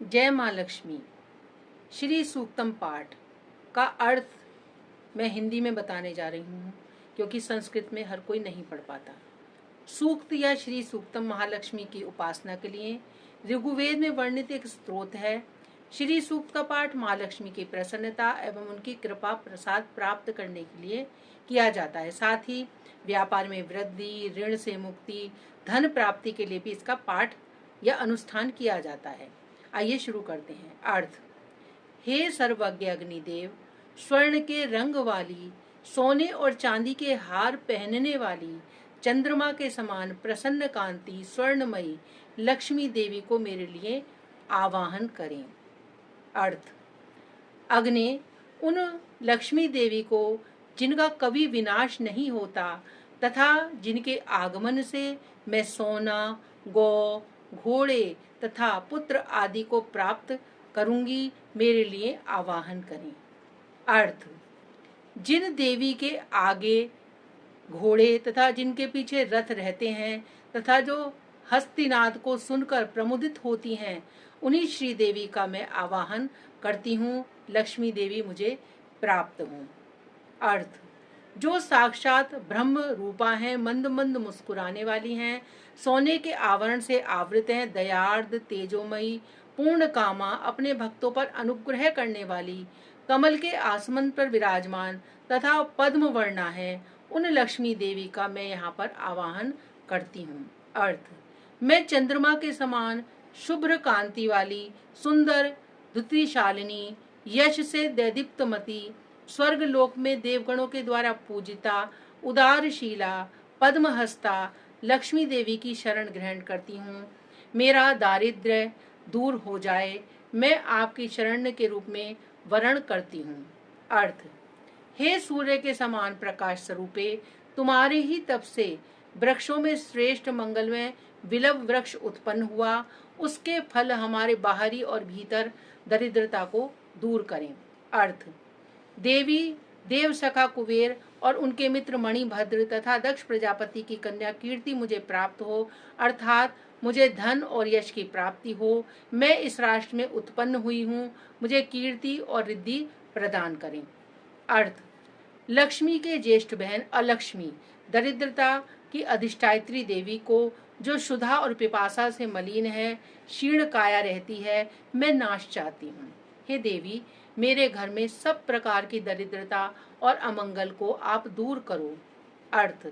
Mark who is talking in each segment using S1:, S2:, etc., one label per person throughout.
S1: जय माँ लक्ष्मी। श्री सूक्तम पाठ का अर्थ मैं हिंदी में बताने जा रही हूँ क्योंकि संस्कृत में हर कोई नहीं पढ़ पाता। सूक्त या श्री सूक्तम महालक्ष्मी की उपासना के लिए ऋग्वेद में वर्णित एक स्त्रोत है। श्री सूक्त का पाठ माँ लक्ष्मी की प्रसन्नता एवं उनकी कृपा प्रसाद प्राप्त करने के लिए किया जाता है। साथ ही व्यापार में वृद्धि, ऋण से मुक्ति, धन प्राप्ति के लिए भी इसका पाठ या अनुष्ठान किया जाता है। आइए शुरू करते हैं। अर्थ: हे सर्वज्ञ अग्निदेव, स्वर्ण के रंग वाली, सोने और चांदी के हार पहनने वाली, चंद्रमा के समान प्रसन्न कांति स्वर्णमयी लक्ष्मी देवी को मेरे लिए आवाहन करें। अर्थ: अग्नि उन लक्ष्मी देवी को जिनका कभी विनाश नहीं होता तथा जिनके आगमन से मैं सोना, गौ, घोड़े तथा पुत्र आदि को प्राप्त करूंगी, मेरे लिए आवाहन करें। अर्थ: जिन देवी के आगे घोड़े तथा जिनके पीछे रथ रहते हैं तथा जो हस्तिनाद को सुनकर प्रमुदित होती हैं, उन्हीं श्री देवी का मैं आवाहन करती हूँ। लक्ष्मी देवी मुझे प्राप्त हूँ। अर्थ: जो साक्षात ब्रह्म रूपा हैं, मंद मंद मुस्कुराने वाली हैं, सोने के आवरण से आवृत हैं, दयार्द, तेजोमयी, पूर्ण कामा, अपने भक्तों पर अनुग्रह करने वाली, कमल के आसमन पर विराजमान तथा पद्म वर्णा है, उन लक्ष्मी देवी का मैं यहाँ पर आवाहन करती हूँ। अर्थ: मैं चंद्रमा के समान शुभ्र कांति वाली, सुंदर, धुतिशालिनी, यश से दैदीप्तमती, स्वर्ग लोक में देवगणों के द्वारा पूजिता, उदारशीला, पद्महस्ता लक्ष्मी देवी की शरण ग्रहण करती हूँ। मेरा दारिद्र्य दूर हो जाए, मैं आपकी शरण के रूप में वरण करती हूँ। अर्थ: हे सूर्य के समान प्रकाश स्वरूपे, तुम्हारे ही तप से वृक्षों में श्रेष्ठ मंगलमय विलव वृक्ष उत्पन्न हुआ, उसके फल हमारे बाहरी और भीतर दरिद्रता को दूर करें। अर्थ: देवी देव सखा कुबेर और उनके मित्र मणिभद्र तथा दक्ष प्रजापति की कन्या कीर्ति मुझे प्राप्त हो, अर्थात मुझे धन और यश की प्राप्ति हो। मैं इस राष्ट्र में उत्पन्न हुई हूँ, मुझे कीर्ति और रिद्धि प्रदान करें। अर्थ: लक्ष्मी के ज्येष्ठ बहन अलक्ष्मी, दरिद्रता की अधिष्ठात्री देवी को, जो क्षुधा और पिपासा से मलिन है, क्षीण काया रहती है, मैं नाश चाहती हूँ। हे देवी, मेरे घर में सब प्रकार की दरिद्रता और अमंगल को आप दूर करो। अर्थ: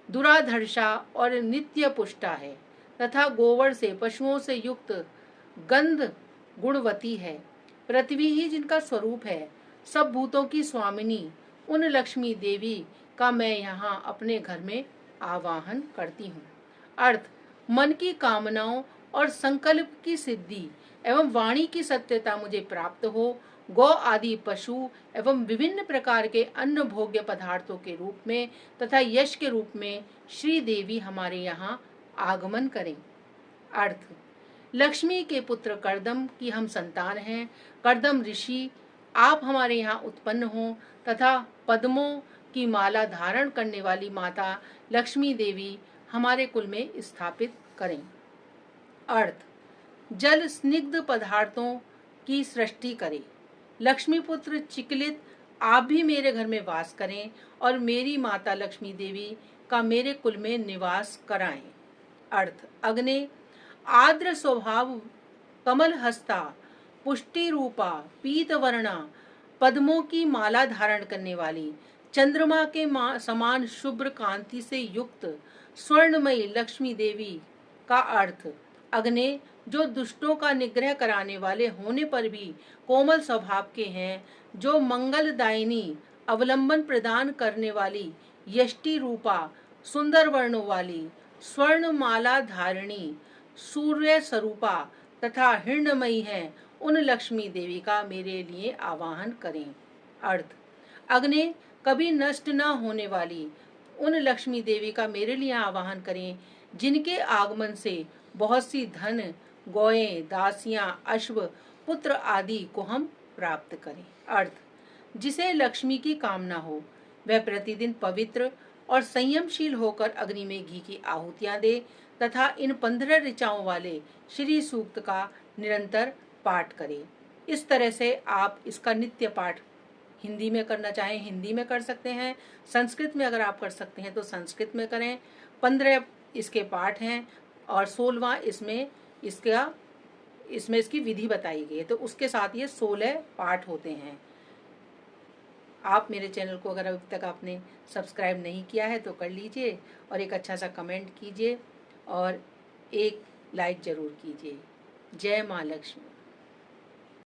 S1: दुराधर्षा और नित्य पुष्टा है तथा गोवर से पशुओं से युक्त गंध गुणवती है, पृथ्वी ही जिनका स्वरूप है, सब भूतों की स्वामिनी, उन लक्ष्मी देवी का मैं यहाँ अपने घर में आवाहन करती हूँ। अर्थ: मन की कामनाओं और संकल्प की सिद्धि एवं वाणी की सत्यता मुझे प्राप्त हो, गौ आदि पशु एवं विभिन्न प्रकार के अन्न भोग्य पदार्थों के रूप में तथा यश के रूप में श्री देवी हमारे यहाँ आगमन करें। अर्थ: लक्ष्मी के पुत्र कर्दम की हम संतान हैं। कर्दम ऋषि आप हमारे यहाँ उत्पन्न हो तथा पद्मों की माला धारण करने वाली माता लक्ष्मी देवी हमारे कुल में स्थापित करें। अर्थ: जल स्निग्ध पदार्थों की सृष्टि करें। लक्ष्मी पुत्र चिकलित आप भी मेरे घर में वास करें और मेरी माता लक्ष्मी देवी का मेरे कुल में निवास कराएं। अर्थ: अग्नि आर्द्र स्वभाव, कमल हस्ता, पुष्टि रूपा, पीत वर्णा, पद्मों की माला धारण करने वाली, चंद्रमा के समान शुभ्र कांति से युक्त स्वर्णमयी लक्ष्मी देवी का अर्थ: अग्नि जो दुष्टों का निग्रह कराने वाले होने पर भी कोमल स्वभाव के हैं, जो मंगलदायिनी, अवलंबन प्रदान करने वाली, यष्टि रूपा, सुंदर वर्णों वाली, स्वर्ण माला धारिणी, सूर्य स्वरूपा तथा हिरण्मयी है, उन लक्ष्मी देवी का मेरे लिए आवाहन करें। अर्थ: अग्नि कभी नष्ट न होने वाली उन लक्ष्मी देवी का मेरे लिए आवाहन करें, जिनके आगमन से बहुत सी धन, गौएं, दासियां, अश्व, पुत्र आदि को हम प्राप्त करें। अर्थ: जिसे लक्ष्मी की कामना हो, वह प्रतिदिन पवित्र और संयमशील होकर अग्नि में घी की आहुतियां दे तथा इन 15 ऋचाओं वाले श्री सूक्त का निरंतर पाठ करें। इस तरह से आप इसका नित्य पाठ हिंदी में करना चाहें हिंदी में कर सकते हैं, संस्कृत में अगर आप कर सकते हैं तो संस्कृत में करें। 15 इसके पाठ हैं और 16वां इसमें इसकी विधि बताई गई है, तो उसके साथ ये 16 पाठ होते हैं। आप मेरे चैनल को अगर अभी तक आपने सब्सक्राइब नहीं किया है तो कर लीजिए और एक अच्छा सा कमेंट कीजिए और एक लाइक ज़रूर कीजिए। जय माँ लक्ष्मी।